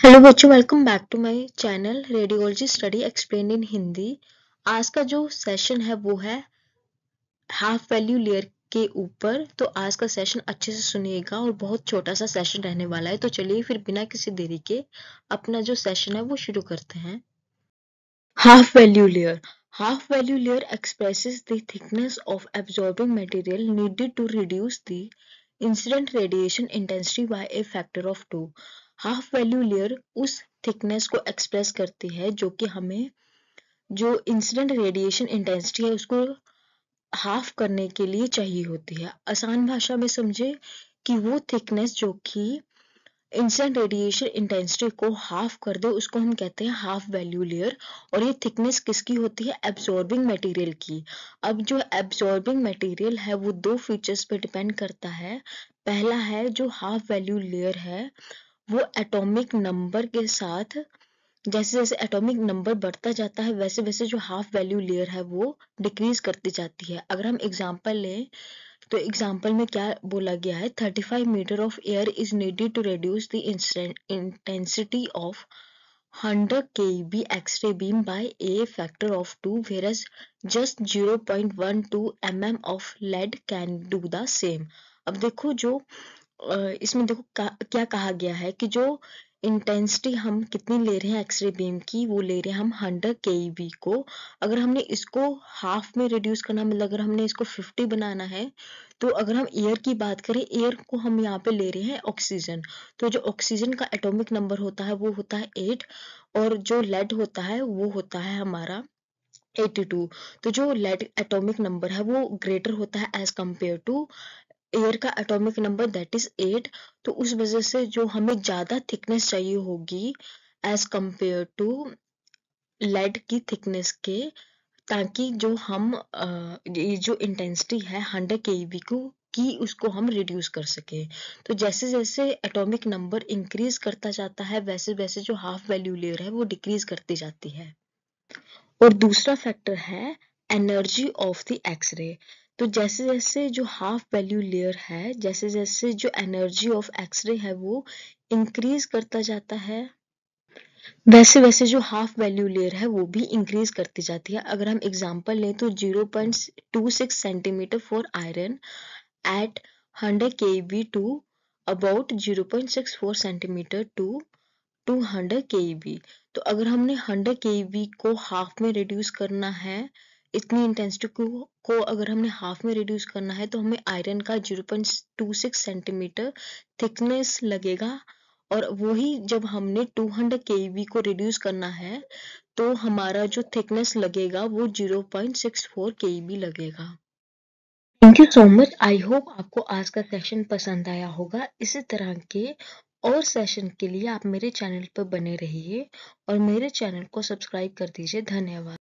Hello बच्चों, welcome back to my channel radiology study explain in Hindi. आज का जो सेशन है वो है हाफ वैल्यू लेयर के ऊपर। तो आज का सेशन अच्छे से सुनिएगा और बहुत छोटा सा सेशन रहने वाला है। तो चलिए फिर बिना किसी देरी के अपना जो सेशन है वो शुरू करते हैं। Half value layer. Half value layer expresses the thickness of absorbing material needed to reduce the incident radiation intensity by a factor of 2। Half value layer उस थिकनेस को एक्सप्रेस करती है जो कि हमें जो इंसिडेंट रेडिएशन इंटेंसिटी है उसको हाफ करने के लिए चाहिए होती है। आसान भाषा में समझे कि वो थिकनेस जो कि इंसिडेंट रेडिएशन इंटेंसिटी को हाफ कर दे उसको हम कहते हैं हाफ वैल्यू लेयर। और ये थिकनेस किसकी होती है? एब्जॉर्बिंग मटेरियल की। अब जो एब्जॉर्बिंग मटेरियल है वो दो फीचर्स पे डिपेंड करता है। पहला है जो हाफ वैल्यू लेयर है वो एटॉमिक नंबर के साथ जैसे जैसे एटॉमिक नंबर बढ़ता जाता है वैसे वैसे जो हाफ वैल्यू लेयर है वो डिक्रीज करती जाती है। अगर हम एग्जांपल लें तो एग्जाम्पल में क्या बोला गया है? 35 metre of air is needed to reduce the intensity of 100 kb X-ray beam by a factor of 2, whereas just 0.12 mm of lead can do the same। अब देखो जो इसमें देखो क्या कहा गया है कि जो इंटेंसिटी हम कितनी ले रहे हैं एक्सरे बीम की, वो ले रहे हैं हम 100 kb को। अगर हमने इसको हाफ में रिड्यूस करना, मतलब अगर हमने इसको 50 बनाना है, तो अगर हम एयर की बात करें, एयर को हम यहाँ पे ले रहे हैं ऑक्सीजन। तो जो ऑक्सीजन का एटॉमिक नंबर होता है वो होता है 8 और जो लेड होता है वो होता है हमारा 82। तो जो लेड एटॉमिक नंबर है वो ग्रेटर होता है एज कंपेयर टू एयर का एटॉमिक नंबर दैट इज 8। तो उस वजह से जो हमें ज्यादा थिकनेस चाहिए होगी एज कंपेयर टू लेड की थिकनेस के, ताकि जो हम ये जो इंटेंसिटी है 100 kV को की उसको हम रिड्यूस कर सके। तो जैसे जैसे एटॉमिक नंबर इंक्रीज करता जाता है वैसे वैसे जो हाफ वैल्यू लेयर है वो डिक्रीज करती जाती है। और दूसरा फैक्टर है एनर्जी ऑफ द एक्सरे। तो जैसे जैसे जो हाफ वैल्यू लेयर है, जैसे जैसे जो एनर्जी ऑफ एक्सरे है वो इंक्रीज करता जाता है वैसे वैसे जो हाफ वैल्यू लेयर है वो भी इंक्रीज करती जाती है। अगर हम एग्जांपल लें तो 0.26 centimetre for iron at 100 kV to about 0.64 centimetre to 200 kV। तो अगर हमने 100 kV को हाफ में रिड्यूस करना है, इतनी इंटेंसिटी को अगर हमने हाफ में रिड्यूस करना है तो हमें आयरन का 0.26 सेंटीमीटर थिकनेस लगेगा। और वही जब हमने 200 kV को रिड्यूस करना है तो हमारा जो थिकनेस लगेगा वो 0.64 kV लगेगा। Thank you so much. I hope आपको आज का सेशन पसंद आया होगा। इसी तरह के और सेशन के लिए आप मेरे चैनल पर बने रहिए और मेरे चैनल को सब्सक्राइब कर दीजिए। धन्यवाद।